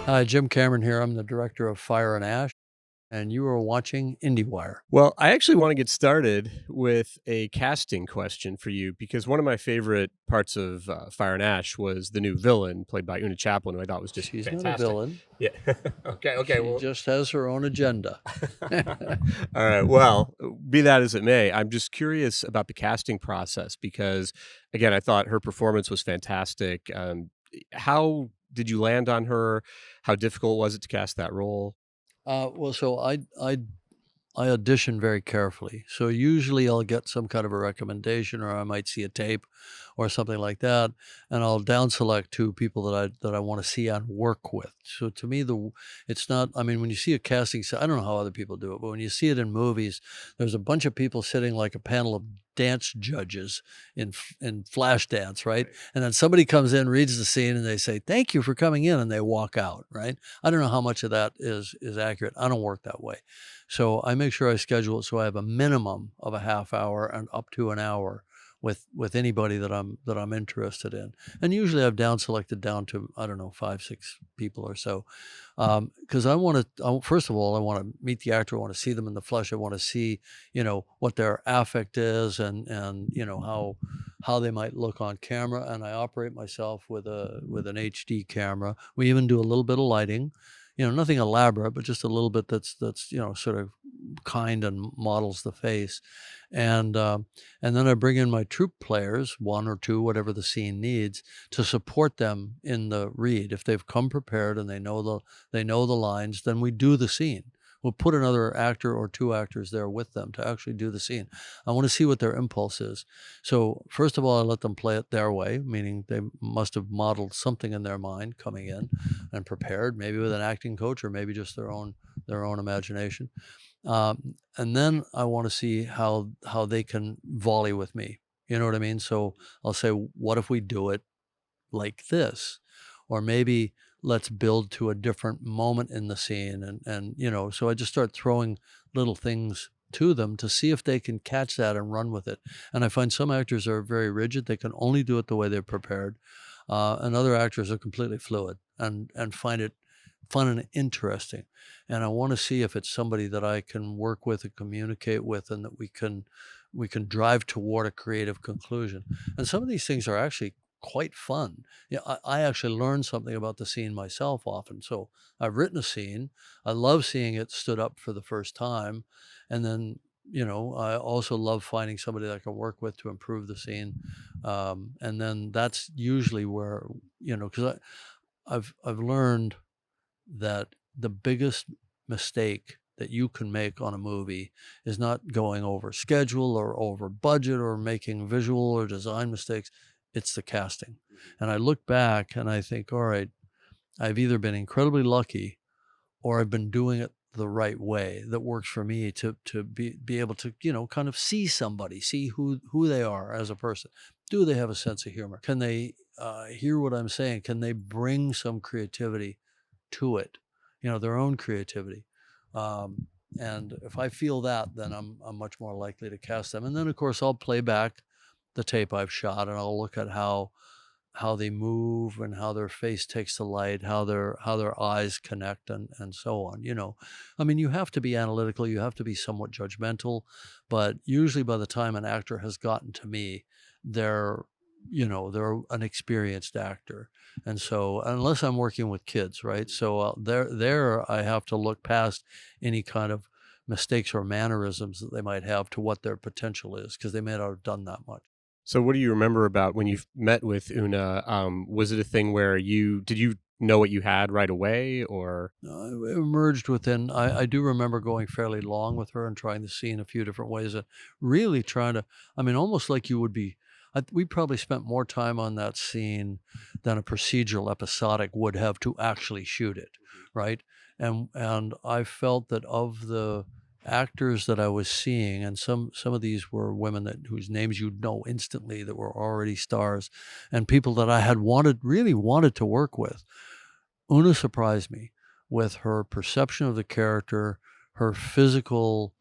Hi, Jim Cameron here. I'm the director of Fire and Ash, and you are watching IndieWire. Well, I actually want to get started with a casting question for you because one of my favorite parts of Fire and Ash was the new villain played by Oona Chaplin, who I thought was just She's not a fantastic. villain. Yeah. Okay. She Well, just has her own agenda. all right. Well, be that as it may, I'm just curious about the casting process because, again, I thought her performance was fantastic. How did you land on her? How difficult was it to cast that role? I audition very carefully. So usually I'll get some kind of a recommendation, or I might see a tape or something like that, and I'll down select two people that I want to see and work with. So to me, it's not. I mean, when you see a casting set, I don't know how other people do it, but when you see it in movies, there's a bunch of people sitting like a panel of dance judges in flash dance, right? And then somebody comes in, reads the scene, and they say, "Thank you for coming in," and they walk out, right? I don't know how much of that is accurate. I don't work that way. So I make sure I schedule it so I have a minimum of a half hour and up to an hour with anybody that I'm interested in. And usually I've down selected down to, I don't know, 5, 6 people or so. Because first of all, I want to meet the actor. I want to see them in the flesh. I want to see, what their affect is and how they might look on camera. And I operate myself with an HD camera. We even do a little bit of lighting, nothing elaborate, but just a little bit that's sort of kind and models the face. And then I bring in my troupe players, one or two, whatever the scene needs, to support them in the read. If they've come prepared and they know the lines, then we do the scene. We'll put another actor or two actors there with them to actually do the scene. I want to see what their impulse is. So first of all, I let them play it their way, meaning they must have modeled something in their mind coming in and prepared, maybe with an acting coach or maybe just their own imagination. And then I want to see how they can volley with me. You know what I mean? So I'll say, what if we do it like this? Or maybe let's build to a different moment in the scene. And so I just start throwing little things to them to see if they can catch that and run with it. And I find some actors are very rigid. They can only do it the way they're prepared. And other actors are completely fluid and find it fun and interesting. And I want to see if it's somebody that I can work with and communicate with, and that we can drive toward a creative conclusion. And some of these things are actually quite fun. Yeah, I actually learn something about the scene myself often. So I've written a scene. I love seeing it stood up for the first time, and then I also love finding somebody that I can work with to improve the scene. And then that's usually where because I've learned that the biggest mistake that you can make on a movie is not going over schedule or over budget or making visual or design mistakes. It's the casting. And I look back and I think, all right, I've either been incredibly lucky or I've been doing it the right way that works for me to be able to, kind of see somebody, see who they are as a person. Do they have a sense of humor? Can they hear what I'm saying? Can they bring some creativity to it, their own creativity? And if I feel that, then I'm much more likely to cast them. And then, of course, I'll play back the tape I've shot, and I'll look at how they move and how their face takes the light, how their eyes connect, and so on. I mean, you have to be analytical, you have to be somewhat judgmental, but usually by the time an actor has gotten to me, they're they're an experienced actor. And so unless I'm working with kids, right? So there I have to look past any kind of mistakes or mannerisms that they might have to what their potential is, because they may not have done that much. So what do you remember about when you met with Una? Was it a thing where did you know what you had right away, or? It emerged within. I do remember going fairly long with her and trying to see in a few different ways and really trying to. I mean, almost like you would be. We probably spent more time on that scene than a procedural episodic would have to actually shoot it, right? And I felt that of the actors that I was seeing, and some of these were women whose names you'd know instantly, that were already stars, and people that I had really wanted to work with. Una surprised me with her perception of the character, her physical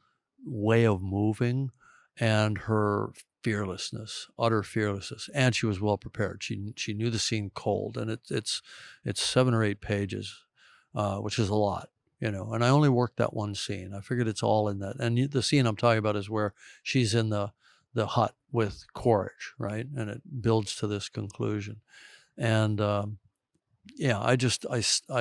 way of moving, and her fearlessness, utter fearlessness. And she was well prepared. She knew the scene cold, and it's 7 or 8 pages. which is a lot, and I only worked that one scene. I figured it's all in that. And the scene I'm talking about is where she's in the hut with Quaritch, right? And it builds to this conclusion. And yeah, I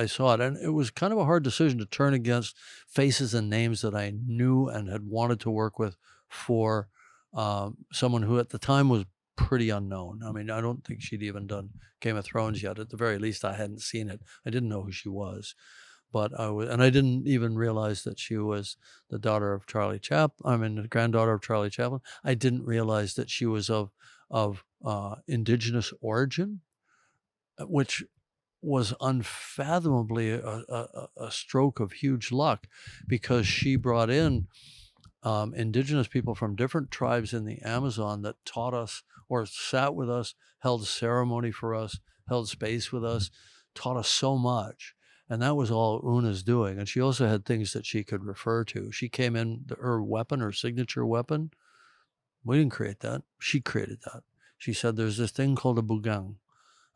saw it, and it was kind of a hard decision to turn against faces and names that I knew and had wanted to work with for someone who at the time was pretty unknown. I mean, I don't think she'd even done Game of Thrones yet. At the very least, I hadn't seen it. I didn't know who she was, but and I didn't even realize that she was the daughter of Charlie Chaplin. I mean, the granddaughter of Charlie Chaplin. I didn't realize that she was of indigenous origin, which was unfathomably a stroke of huge luck, because she brought in indigenous people from different tribes in the Amazon that taught us, or sat with us, held ceremony for us, held space with us, taught us so much. And that was all Oona's doing. And she also had things that she could refer to. She came in, her weapon, her signature weapon, we didn't create that. She created that. She said, there's this thing called a bugang.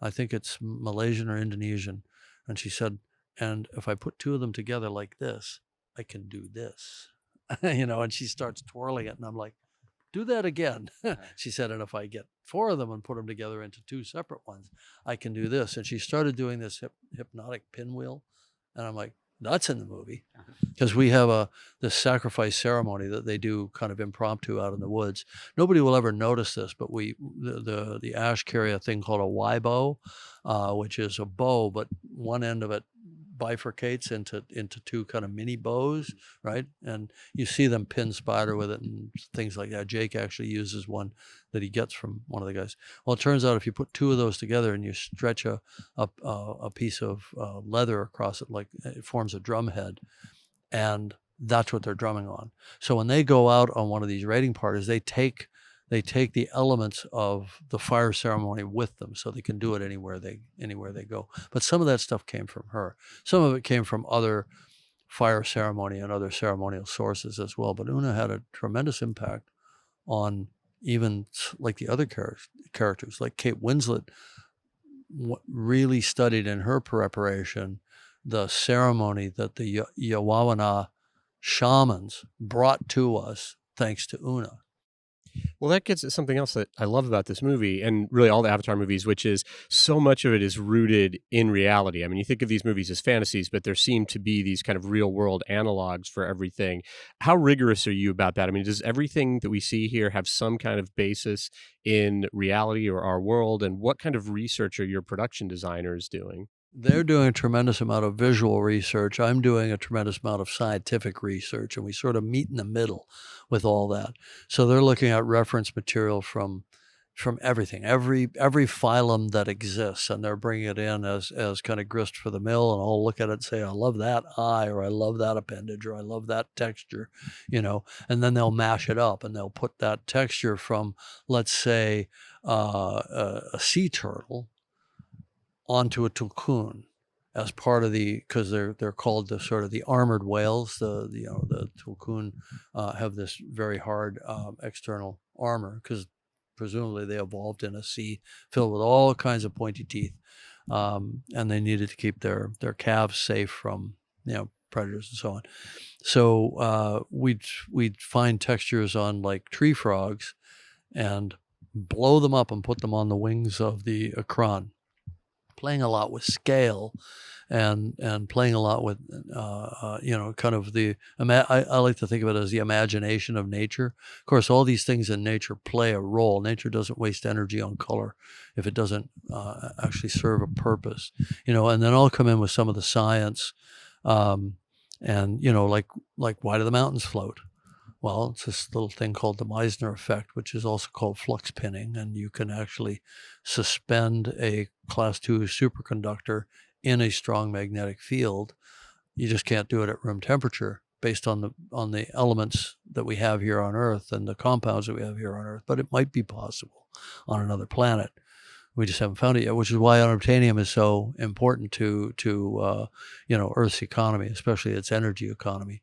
I think it's Malaysian or Indonesian. And she said, and if I put two of them together like this, I can do this. And she starts twirling it, and I'm like, do that again. She said, and if I get four of them and put them together into two separate ones, I can do this. And she started doing this hypnotic pinwheel. And I'm like, that's in the movie, because we have this sacrifice ceremony that they do kind of impromptu out in the woods. Nobody will ever notice this, but the Ash carry a thing called a Y bow, which is a bow, but one end of it bifurcates into two kind of mini bows, right? And you see them pin spider with it and things like that. Jake actually uses one that he gets from one of the guys. Well, it turns out if you put two of those together and you stretch a piece of leather across it, like it forms a drum head, and that's what they're drumming on. So when they go out on one of these raiding parties, they take the elements of the fire ceremony with them, so they can do it anywhere they go. But some of that stuff came from her. Some of it came from other fire ceremony and other ceremonial sources as well. But Oona had a tremendous impact on even like the other characters. Like Kate Winslet really studied in her preparation the ceremony that the Yawawana shamans brought to us thanks to Oona. Well, that gets at something else that I love about this movie, and really all the Avatar movies, which is so much of it is rooted in reality. I mean, you think of these movies as fantasies, but there seem to be these kind of real world analogs for everything. How rigorous are you about that? I mean, does everything that we see here have some kind of basis in reality or our world? And what kind of research are your production designers doing? They're doing a tremendous amount of visual research. I'm doing a tremendous amount of scientific research, and we sort of meet in the middle with all that. So they're looking at reference material from everything, every phylum that exists, and they're bringing it in as kind of grist for the mill, and I'll look at it and say, I love that eye, or I love that appendage, or I love that texture, and then they'll mash it up, and they'll put that texture from, let's say, a sea turtle onto a tulkun as part of because they're called the sort of the armored whales. The tulkun have this very hard external armor, because presumably they evolved in a sea filled with all kinds of pointy teeth, and they needed to keep their calves safe from predators and so on. So we'd find textures on like tree frogs and blow them up and put them on the wings of the akran, playing a lot with scale and playing a lot with, kind of I like to think of it as the imagination of nature. Of course, all these things in nature play a role. Nature doesn't waste energy on color if it doesn't actually serve a purpose, and then I'll come in with some of the science, and, like why do the mountains float? Well, it's this little thing called the Meissner effect, which is also called flux pinning, and you can actually suspend a class 2 superconductor in a strong magnetic field. You just can't do it at room temperature based on the elements that we have here on Earth and the compounds that we have here on Earth, but it might be possible on another planet. We just haven't found it yet, which is why unobtainium is so important to Earth's economy, especially its energy economy.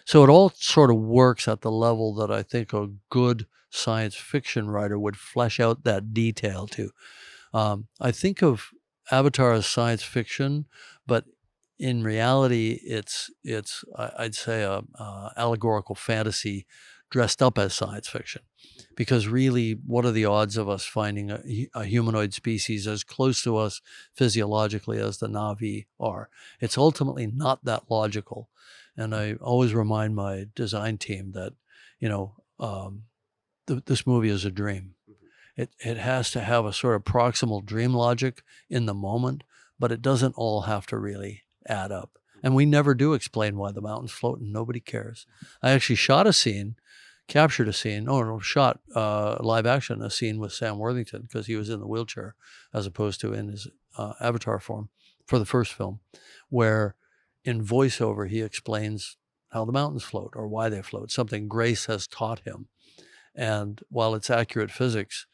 So it all sort of works at the level that I think a good science fiction writer would flesh out that detail to. I think of Avatar as science fiction, but in reality, I'd say a allegorical fantasy dressed up as science fiction, because really, what are the odds of us finding a humanoid species as close to us physiologically as the Na'vi are? It's ultimately not that logical, and I always remind my design team that, you know, this movie is a dream. It has to have a sort of proximal dream logic in the moment, but it doesn't all have to really add up. And we never do explain why the mountain's floating. Nobody cares. I actually captured a scene, no, shot live action, a scene with Sam Worthington, because he was in the wheelchair as opposed to in his avatar form for the first film, where in voiceover he explains how the mountains float or why they float, something Grace has taught him. And while it's accurate physics,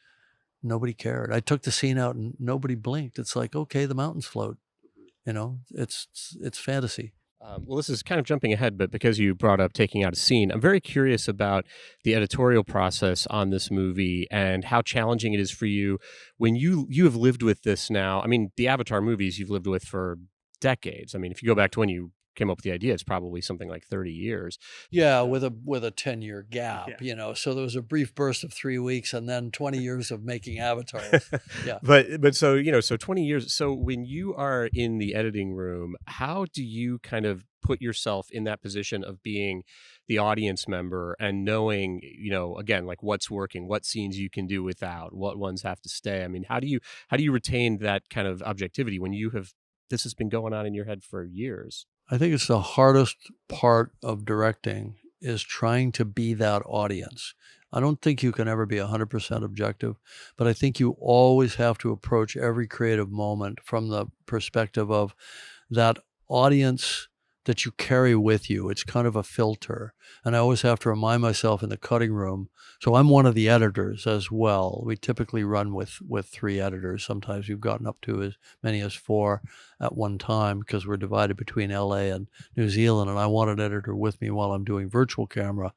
nobody cared. I took the scene out and nobody blinked. It's like, okay, the mountains float. It's fantasy. Well, this is kind of jumping ahead, but because you brought up taking out a scene, I'm very curious about the editorial process on this movie and how challenging it is for you when you have lived with this now. I mean, the Avatar movies you've lived with for decades. I mean, if you go back to when you came up with the idea, it's probably something like 30 years. Yeah, with a 10-year gap, So there was a brief burst of 3 weeks and then 20 years of making avatars. Yeah. But so, so 20 years. So when you are in the editing room, how do you kind of put yourself in that position of being the audience member and knowing, again, like what's working, what scenes you can do without, what ones have to stay? I mean, how do you retain that kind of objectivity when this has been going on in your head for years? I think it's the hardest part of directing is trying to be that audience. I don't think you can ever be 100% objective, but I think you always have to approach every creative moment from the perspective of that audience that you carry with you. It's kind of a filter. And I always have to remind myself in the cutting room. So I'm one of the editors as well. We typically run with 3 editors. Sometimes we've gotten up to as many as 4 at one time because we're divided between LA and New Zealand. And I want an editor with me while I'm doing virtual camera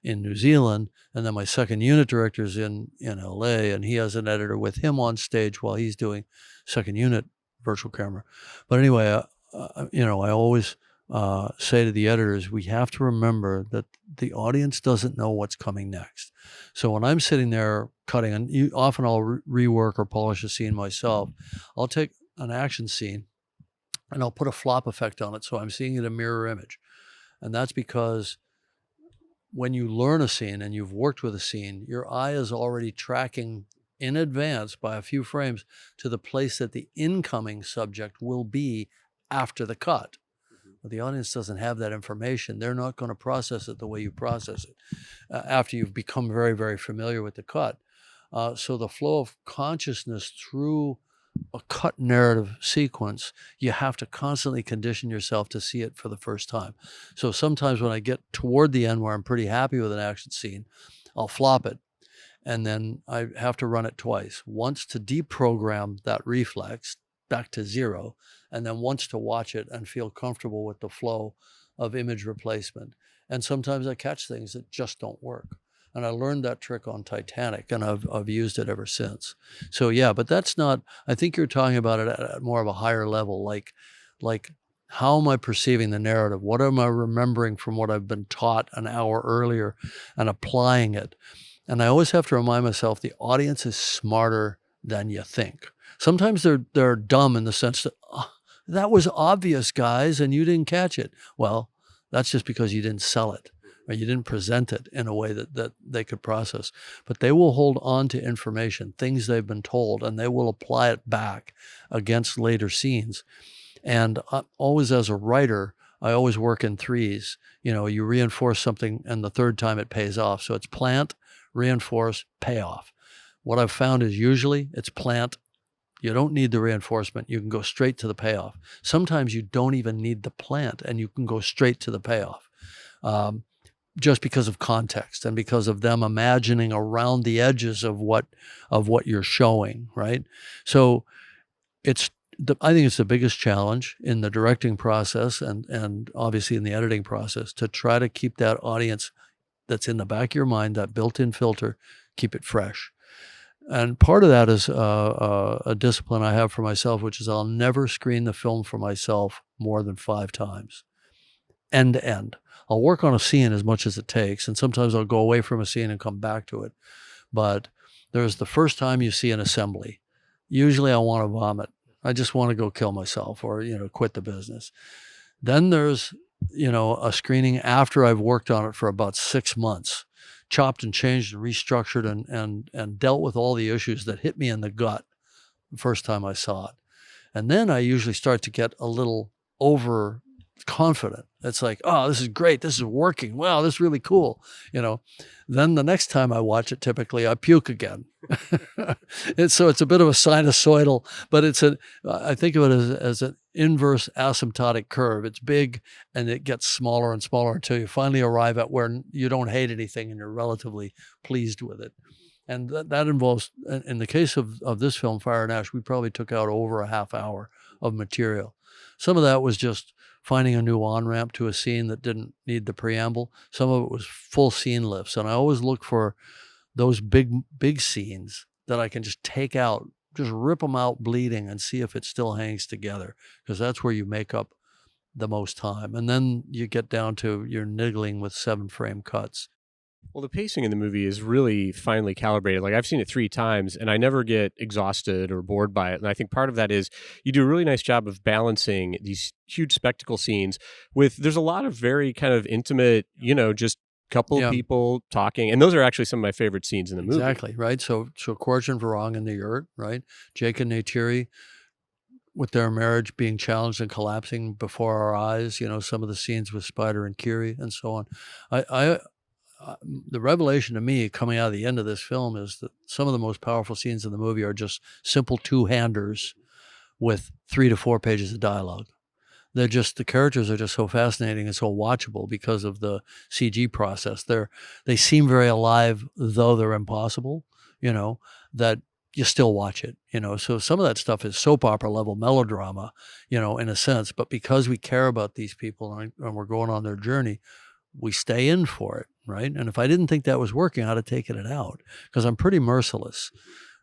in New Zealand. And then my second unit director's in LA, and he has an editor with him on stage while he's doing second unit virtual camera. But anyway, I always say to the editors, we have to remember that the audience doesn't know what's coming next. So when I'm sitting there cutting, and often I'll rework or polish a scene myself, I'll take an action scene and I'll put a flop effect on it so I'm seeing it a mirror image. And that's because when you learn a scene and you've worked with a scene, your eye is already tracking in advance by a few frames to the place that the incoming subject will be after the cut. But the audience doesn't have that information. They're not going to process it the way you process it after you've become very, very familiar with the cut. So the flow of consciousness through a cut narrative sequence, you have to constantly condition yourself to see it for the first time. So sometimes when I get toward the end where I'm pretty happy with an action scene, I'll flop it. And then I have to run it twice. Once to deprogram that reflex back to 0, and then once to watch it and feel comfortable with the flow of image replacement. And sometimes I catch things that just don't work. And I learned that trick on Titanic, and I've used it ever since. So yeah, but that's not, I think you're talking about it at more of a higher level, like how am I perceiving the narrative? What am I remembering from what I've been taught an hour earlier and applying it? And I always have to remind myself the audience is smarter than you think. Sometimes they're dumb in the sense that, that was obvious, guys, and you didn't catch it. Well, that's just because you didn't sell it or you didn't present it in a way that they could process. But they will hold on to information, things they've been told, and they will apply it back against later scenes. And always as a writer, I always work in 3s. You reinforce something and the third time it pays off. So it's plant, reinforce, payoff. What I've found is usually it's plant. You don't need the reinforcement. You can go straight to the payoff. Sometimes you don't even need the plant and you can go straight to the payoff. Just because of context and because of them imagining around the edges of what you're showing, right? So I think it's the biggest challenge in the directing process and obviously in the editing process to try to keep that audience that's in the back of your mind, that built-in filter, keep it fresh. And part of that is a discipline I have for myself, which is I'll never screen the film for myself more than 5 times, end to end. I'll work on a scene as much as it takes, and sometimes I'll go away from a scene and come back to it. But there's the first time you see an assembly. Usually I want to vomit. I just want to go kill myself or, quit the business. Then there's, a screening after I've worked on it for about 6 months, chopped and changed and restructured and dealt with all the issues that hit me in the gut the first time I saw it. And then I usually start to get a little overconfident. It's like, oh, this is great. This is working. Wow, this is really cool. Then the next time I watch it, typically I puke again. So it's a bit of a sinusoidal, but I think of it as an inverse asymptotic curve. It's big and it gets smaller and smaller until you finally arrive at where you don't hate anything and you're relatively pleased with it. And that involves, in the case of this film, Fire and Ash, we probably took out over a half hour of material. Some of that was just finding a new on-ramp to a scene that didn't need the preamble. Some of it was full scene lifts. And I always look for those big scenes that I can just take out, just rip them out bleeding and see if it still hangs together, because that's where you make up the most time. And then you get down to you're niggling with 7-frame cuts. Well, the pacing in the movie is really finely calibrated. Like, I've seen it 3 times and I never get exhausted or bored by it. And I think part of that is you do a really nice job of balancing these huge spectacle scenes there's a lot of very kind of intimate, just couple of people talking. And those are actually some of my favorite scenes in the movie. Exactly, right? So Korch and Varaang in the yurt, right? Jake and Neytiri with their marriage being challenged and collapsing before our eyes, some of the scenes with Spider and Kiri and so on. The revelation to me coming out of the end of this film is that some of the most powerful scenes in the movie are just simple two-handers with 3 to 4 pages of dialogue. The characters are just so fascinating and so watchable because of the CG process. They seem very alive, though they're impossible, that you still watch it, So some of that stuff is soap opera level melodrama, in a sense. But because we care about these people and we're going on their journey, we stay in for it, right? And if I didn't think that was working, I'd have taken it out, because I'm pretty merciless.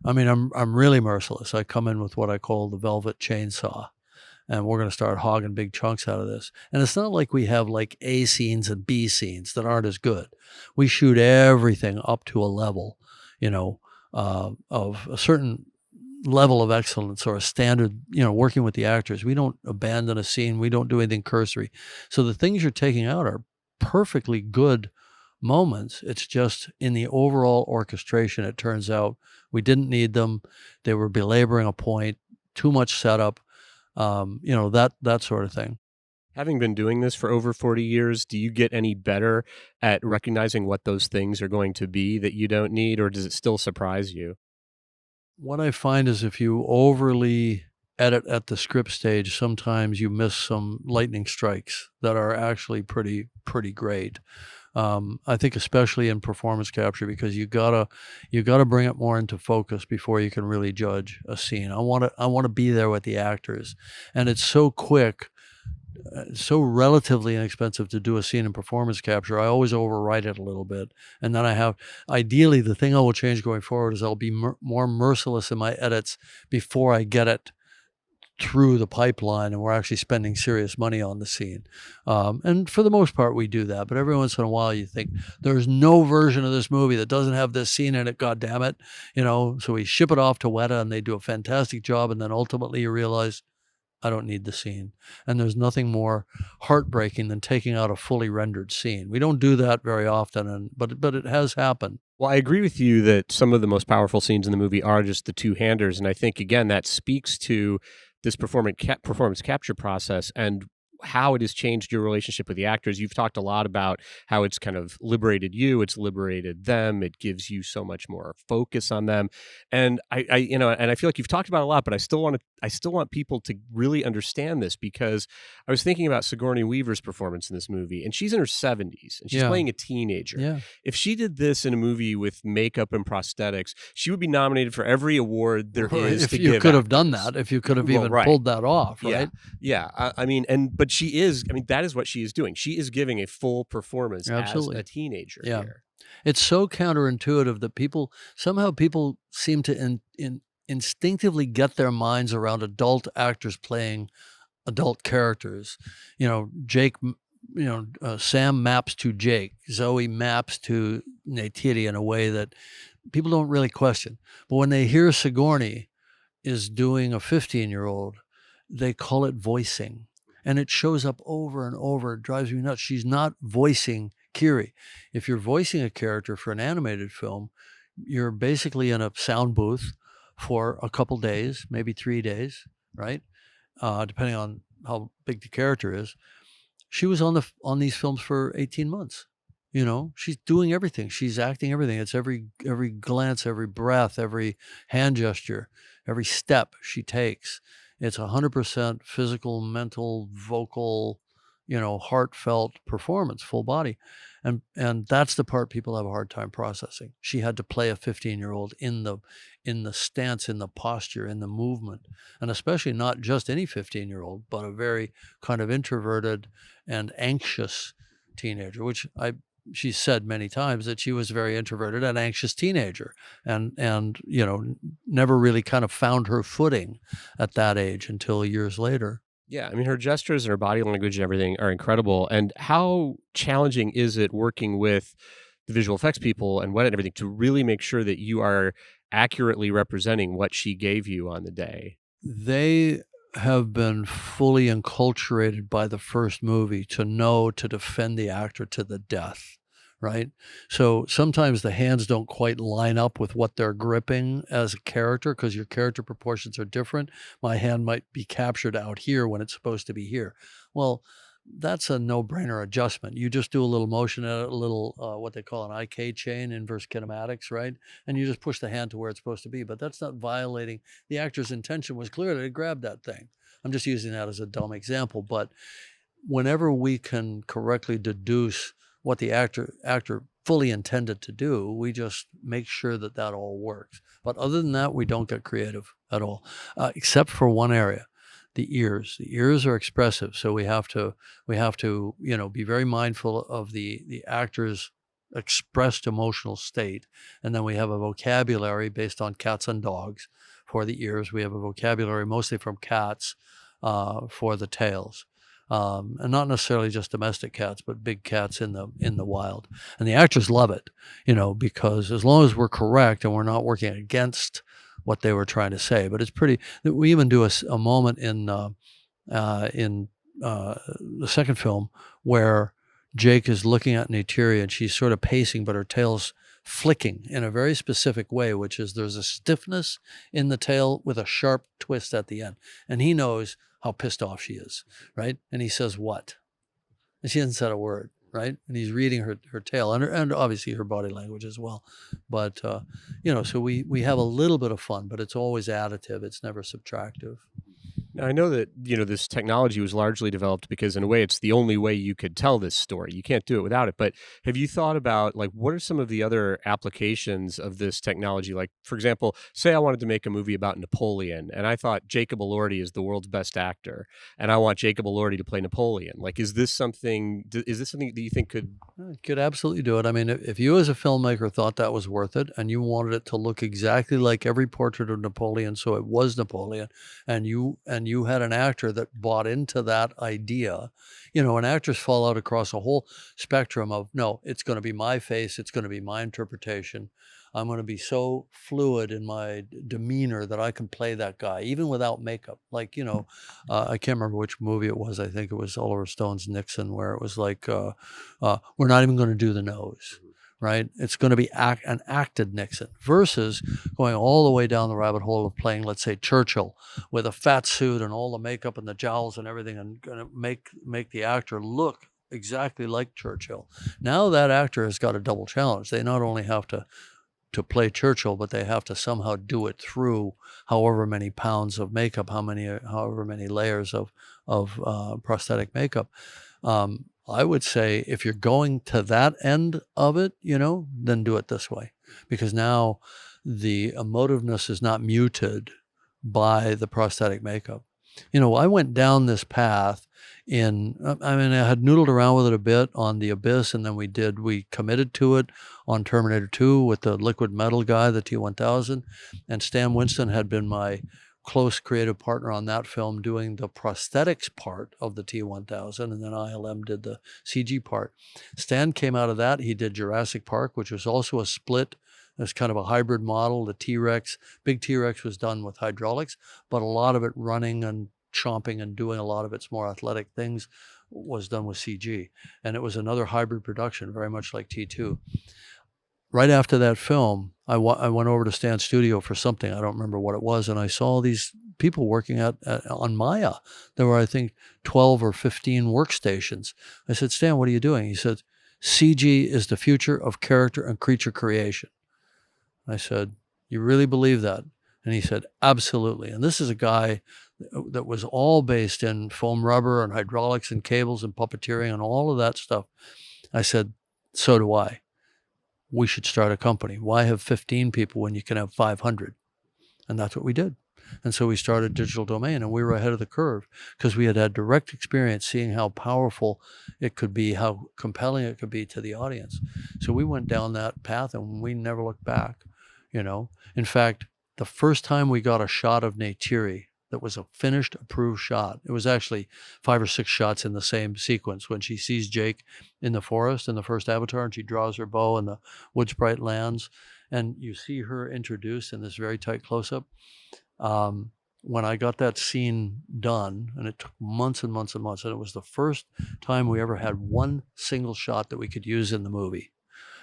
I mean, I'm really merciless. I come in with what I call the velvet chainsaw, and we're going to start hogging big chunks out of this. And it's not like we have like A scenes and B scenes that aren't as good. We shoot everything up to a level, of a certain level of excellence or a standard, working with the actors. We don't abandon a scene. We don't do anything cursory. So the things you're taking out are perfectly good moments. It's just in the overall orchestration, it turns out we didn't need them. They were belaboring a point, too much setup, that sort of thing. Having been doing this for over 40 years, do you get any better at recognizing what those things are going to be that you don't need, or does it still surprise you? What I find is if you overly edit at the script stage, sometimes you miss some lightning strikes that are actually pretty great. I think especially in performance capture, because you gotta bring it more into focus before you can really judge a scene. I want to be there with the actors, and it's so quick, so relatively inexpensive to do a scene in performance capture. I always overwrite it a little bit, and then ideally the thing I will change going forward is I'll be more merciless in my edits before I get it through the pipeline and we're actually spending serious money on the scene. And for the most part, we do that. But every once in a while, you think there's no version of this movie that doesn't have this scene in it. God damn it. So we ship it off to Weta and they do a fantastic job. And then ultimately you realize, I don't need the scene. And there's nothing more heartbreaking than taking out a fully rendered scene. We don't do that very often, but it has happened. Well, I agree with you that some of the most powerful scenes in the movie are just the two-handers. And I think, again, that speaks to this performance capture process and how it has changed your relationship with the actors. You've talked a lot about how it's kind of liberated you, it's liberated them, it gives you so much more focus on them. And I feel like you've talked about it a lot, but I still want people to really understand this, because I was thinking about Sigourney Weaver's performance in this movie, and she's in her 70s and she's playing a teenager. Yeah. If she did this in a movie with makeup and prosthetics, she would be nominated for every award there is if to you give could have actors. done that, if you could have even pulled that off, right? Yeah. But she is, that is what she is doing. She is giving a full performance as a teenager here. It's so counterintuitive that people seem to instinctively get their minds around adult actors playing adult characters. You know, Sam maps to Jake, Zoe maps to Neytiri in a way that people don't really question. But when they hear Sigourney is doing a 15-year-old, they call it voicing. And it shows up over and over. It drives me nuts. She's not voicing Kiri. If you're voicing a character for an animated film, you're basically in a sound booth for a couple days, maybe 3 days, right? Depending on how big the character is. She was on these films for 18 months. You know, she's doing everything. She's acting everything. It's every glance, every breath, every hand gesture, every step she takes. It's 100% physical, mental, vocal, heartfelt performance, full body. And that's the part people have a hard time processing. She had to play a 15-year-old in the stance, in the posture, in the movement, and especially not just any 15-year-old, but a very kind of introverted and anxious teenager, which she said many times that she was a very introverted and anxious teenager, and never really kind of found her footing at that age until years later. Yeah, I mean, her gestures and her body language and everything are incredible. And how challenging is it working with the visual effects people and what and everything to really make sure that you are accurately representing what she gave you on the day? They have been fully enculturated by the first movie to know to defend the actor to the death, right? So sometimes the hands don't quite line up with what they're gripping as a character because your character proportions are different. My hand might be captured out here when it's supposed to be here. Well, that's a no-brainer adjustment. You just do a little motion, a little what they call an IK chain, inverse kinematics, right? And you just push the hand to where it's supposed to be. But that's not violating. The actor's intention was clear to grab that thing. I'm just using that as a dumb example. But whenever we can correctly deduce what the actor fully intended to do, we just make sure that all works. But other than that, we don't get creative at all, except for one area. The ears. The ears are expressive, so we have to be very mindful of the actor's expressed emotional state, and then we have a vocabulary based on cats and dogs for the ears. We have a vocabulary mostly from cats for the tails, and not necessarily just domestic cats, but big cats in the wild. And the actors love it, because as long as we're correct and we're not working against what they were trying to say. But it's pretty. We even do a moment in the second film where Jake is looking at Neytiri and she's sort of pacing, but her tail's flicking in a very specific way, which is there's a stiffness in the tail with a sharp twist at the end. And he knows how pissed off she is, right? And he says, "What?" And she hasn't said a word. Right? And he's reading her tail and obviously her body language as well. But, so we have a little bit of fun, but it's always additive. It's never subtractive. Now, I know that, this technology was largely developed because in a way it's the only way you could tell this story. You can't do it without it. But have you thought about what are some of the other applications of this technology? Like, for example, say I wanted to make a movie about Napoleon and I thought Jacob Elordi is the world's best actor and I want Jacob Elordi to play Napoleon. Is this something that you think could... You could absolutely do it. I mean, if you as a filmmaker thought that was worth it and you wanted it to look exactly like every portrait of Napoleon, so it was Napoleon, and you had an actor that bought into that idea, and actors fall out across a whole spectrum of, no, it's going to be my face, it's going to be my interpretation. I'm going to be so fluid in my demeanor that I can play that guy, even without makeup. I can't remember which movie it was. I think it was Oliver Stone's Nixon, where it was like, we're not even going to do the nose, right? It's going to be an acted Nixon versus going all the way down the rabbit hole of playing, let's say, Churchill with a fat suit and all the makeup and the jowls and everything, and going to make the actor look exactly like Churchill. Now that actor has got a double challenge. They not only have to play Churchill, but they have to somehow do it through however many pounds of makeup, however many layers of prosthetic makeup. I would say if you're going to that end of it, then do it this way, because now the emotiveness is not muted by the prosthetic makeup. I went down this path I had noodled around with it a bit on The Abyss, and then we committed to it on Terminator 2 with the liquid metal guy, the T-1000, and Stan Winston had been my close creative partner on that film doing the prosthetics part of the T-1000, and then ILM did the CG part. Stan came out of that. He did Jurassic Park, which was also a split. It was kind of a hybrid model. The T-Rex, big T-Rex was done with hydraulics, but a lot of it running and chomping and doing a lot of its more athletic things was done with CG. And it was another hybrid production, very much like T2. Right after that film, I went over to Stan's studio for something. I don't remember what it was. And I saw these people working on Maya. There were, I think, 12 or 15 workstations. I said, Stan, what are you doing? He said, CG is the future of character and creature creation. I said, you really believe that? And he said, absolutely. And this is a guy that was all based in foam rubber and hydraulics and cables and puppeteering and all of that stuff. I said, so do I. We should start a company. Why have 15 people when you can have 500? And that's what we did. And so we started Digital Domain, and we were ahead of the curve because we had direct experience seeing how powerful it could be, how compelling it could be to the audience. So we went down that path and we never looked back, In fact, the first time we got a shot of Neytiri that was a finished, approved shot, it was actually 5 or 6 shots in the same sequence. When she sees Jake in the forest in the first Avatar, and she draws her bow and the wood sprite lands, and you see her introduced in this very tight close-up. When I got that scene done, and it took months and months and months, and it was the first time we ever had one single shot that we could use in the movie,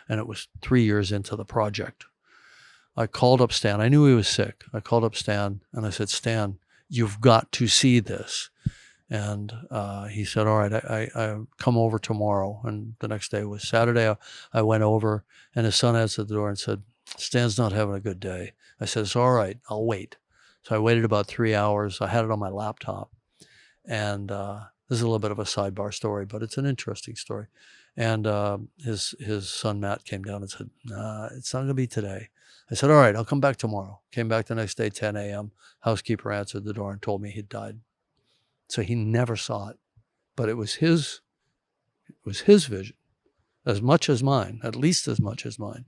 and it was 3 years into the project. I called up Stan. I knew he was sick. I called up Stan, and I said, Stan, you've got to see this. And he said, all right, I come over tomorrow. And the next day was Saturday. I went over, and his son answered the door and said, Stan's not having a good day. I said, it's all right. I'll wait. So I waited about 3 hours. I had it on my laptop. And this is a little bit of a sidebar story, but it's an interesting story. And his son, Matt, came down and said, it's not going to be today. I said, all right, I'll come back tomorrow. Came back the next day, 10 a.m. Housekeeper answered the door and told me he'd died. So he never saw it, but it was his vision, as much as mine, at least as much as mine.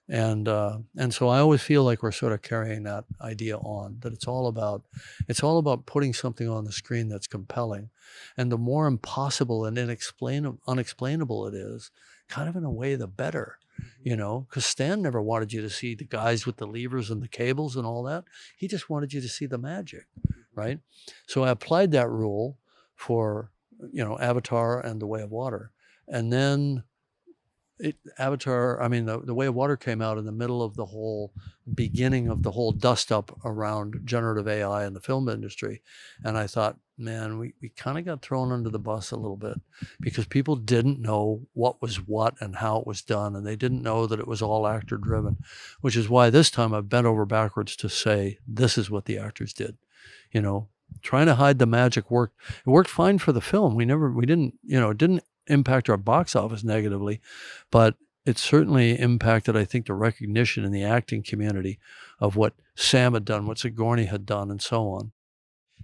And so I always feel like we're sort of carrying that idea on, that it's all about putting something on the screen that's compelling. And the more impossible and unexplainable it is, kind of in a way, the better. Because Stan never wanted you to see the guys with the levers and the cables and all that. He just wanted you to see the magic, right? So I applied that rule for, Avatar and The Way of Water. And then The Way of Water came out in the middle of the whole beginning of the whole dust up around generative AI in the film industry. And I thought, man, we kind of got thrown under the bus a little bit because people didn't know what was what and how it was done. And they didn't know that it was all actor driven, which is why this time I've bent over backwards to say, this is what the actors did. Trying to hide the magic worked. It worked fine for the film. It didn't impact our box office negatively, but it certainly impacted, I think, the recognition in the acting community of what Sam had done, what Sigourney had done, and so on.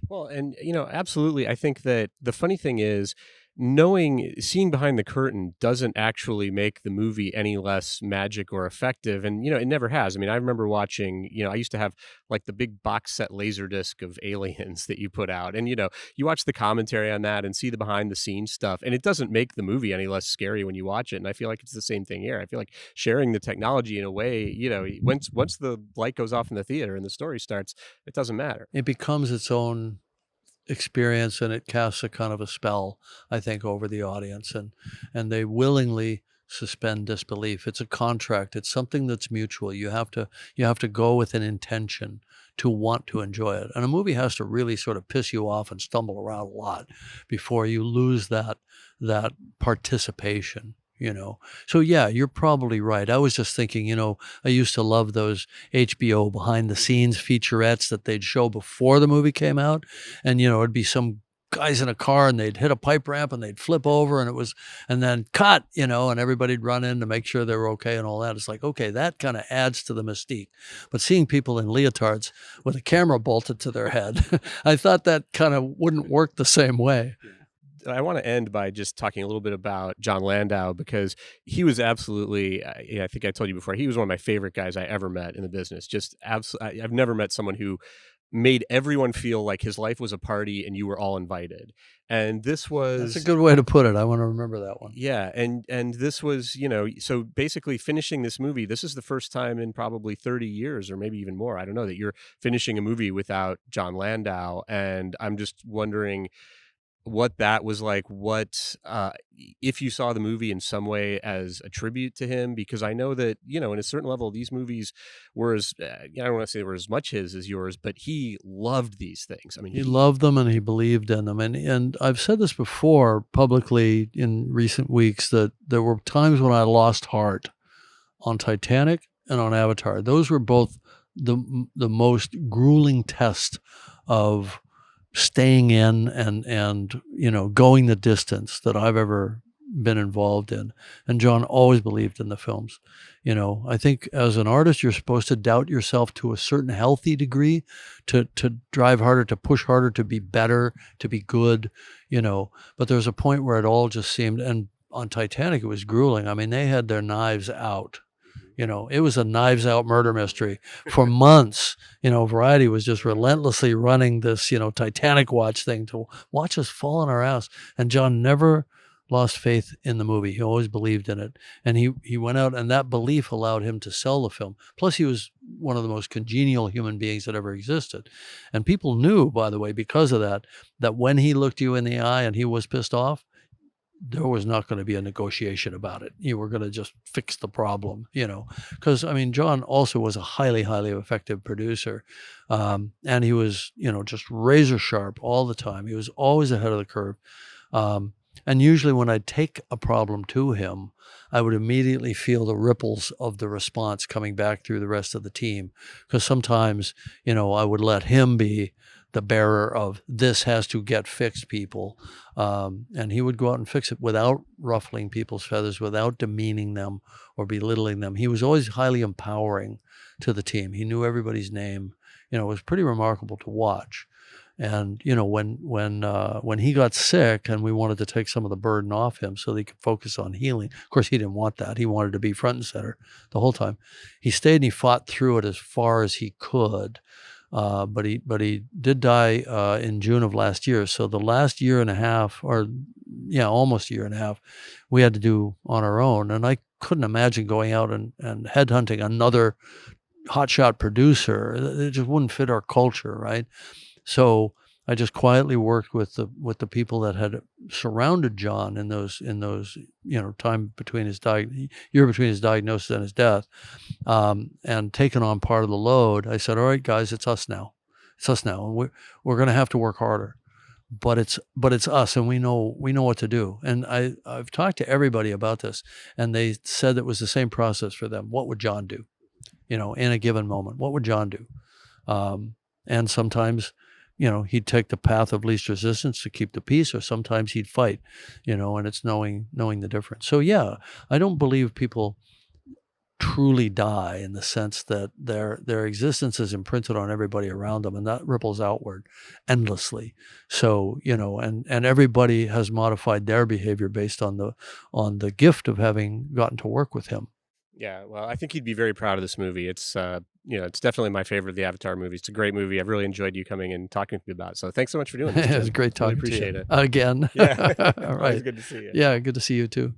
Well, and absolutely. I think that the funny thing is, seeing behind the curtain doesn't actually make the movie any less magic or effective. And, it never has. I mean, I remember watching, I used to have like the big box set Laserdisc of Aliens that you put out. And, you watch the commentary on that and see the behind the scenes stuff. And it doesn't make the movie any less scary when you watch it. And I feel like it's the same thing here. I feel like sharing the technology in a way, once the light goes off in the theater and the story starts, it doesn't matter. It becomes its own experience, and it casts a kind of a spell, I think, over the audience, and they willingly suspend disbelief. It's a contract. It's something that's mutual. You have to go with an intention to want to enjoy it. And a movie has to really sort of piss you off and stumble around a lot before you lose that participation. So yeah, you're probably right. I was just thinking, I used to love those HBO behind the scenes featurettes that they'd show before the movie came out. And, it'd be some guys in a car and they'd hit a pipe ramp and they'd flip over and then cut, and everybody'd run in to make sure they were okay and all that. It's like, okay, that kind of adds to the mystique. But seeing people in leotards with a camera bolted to their head, I thought that kind of wouldn't work the same way. I want to end by just talking a little bit about John Landau, because he was absolutely, I think I told you before, he was one of my favorite guys I ever met in the business. Just absolutely, I've never met someone who made everyone feel like his life was a party and you were all invited. And this was... That's a good way to put it. I want to remember that one. Yeah. And this was, so basically finishing this movie, this is the first time in probably 30 years or maybe even more, I don't know, that you're finishing a movie without John Landau. And I'm just wondering what that was like, if you saw the movie in some way as a tribute to him, because I know that, in a certain level, these movies were as, I don't want to say they were as much his as yours, but he loved these things. I mean, he loved them and he believed in them. And I've said this before publicly in recent weeks, that there were times when I lost heart on Titanic and on Avatar. Those were both the most grueling test of staying in and going the distance that I've ever been involved in. And John always believed in the films. I think as an artist, you're supposed to doubt yourself to a certain healthy degree, to drive harder, to push harder, to be better, to be good, but there's a point where it all just seemed, and on Titanic, it was grueling. I mean, they had their knives out. It was a knives out murder mystery for months. Variety was just relentlessly running this, Titanic watch thing to watch us fall on our ass. And John never lost faith in the movie. He always believed in it. And he went out, and that belief allowed him to sell the film. Plus, he was one of the most congenial human beings that ever existed. And people knew, by the way, because of that when he looked you in the eye and he was pissed off, there was not going to be a negotiation about it. You were going to just fix the problem, because, John also was a highly, highly effective producer. And he was, just razor sharp all the time. He was always ahead of the curve. And usually when I'd take a problem to him, I would immediately feel the ripples of the response coming back through the rest of the team. Because sometimes, I would let him be the bearer of, this has to get fixed, people. And he would go out and fix it without ruffling people's feathers, without demeaning them or belittling them. He was always highly empowering to the team. He knew everybody's name. It was pretty remarkable to watch. And, when he got sick and we wanted to take some of the burden off him so that he could focus on healing, of course, he didn't want that. He wanted to be front and center the whole time. He stayed and he fought through it as far as he could. But he did die in June of last year. So the last year and a half, almost a year and a half, we had to do on our own. And I couldn't imagine going out and headhunting another hotshot producer. It just wouldn't fit our culture, right? So I just quietly worked with the people that had surrounded John in those time between year between his diagnosis and his death, and taken on part of the load. I said, all right, guys, it's us now. And we're going to have to work harder, but it's us, and we know what to do. And I've talked to everybody about this, and they said it was the same process for them. What would John do? In a given moment, what would John do? And sometimes, he'd take the path of least resistance to keep the peace, or sometimes he'd fight, and it's knowing the difference. So yeah, I don't believe people truly die in the sense that their existence is imprinted on everybody around them, and that ripples outward endlessly. So, and everybody has modified their behavior based on the gift of having gotten to work with him. Yeah, well, I think he'd be very proud of this movie. It's it's definitely my favorite of the Avatar movies. It's a great movie. I've really enjoyed you coming and talking to me about it. So thanks so much for doing this. It was great talking really appreciate to you. it. Again. Yeah. All right. Always good to see you. Yeah, good to see you too.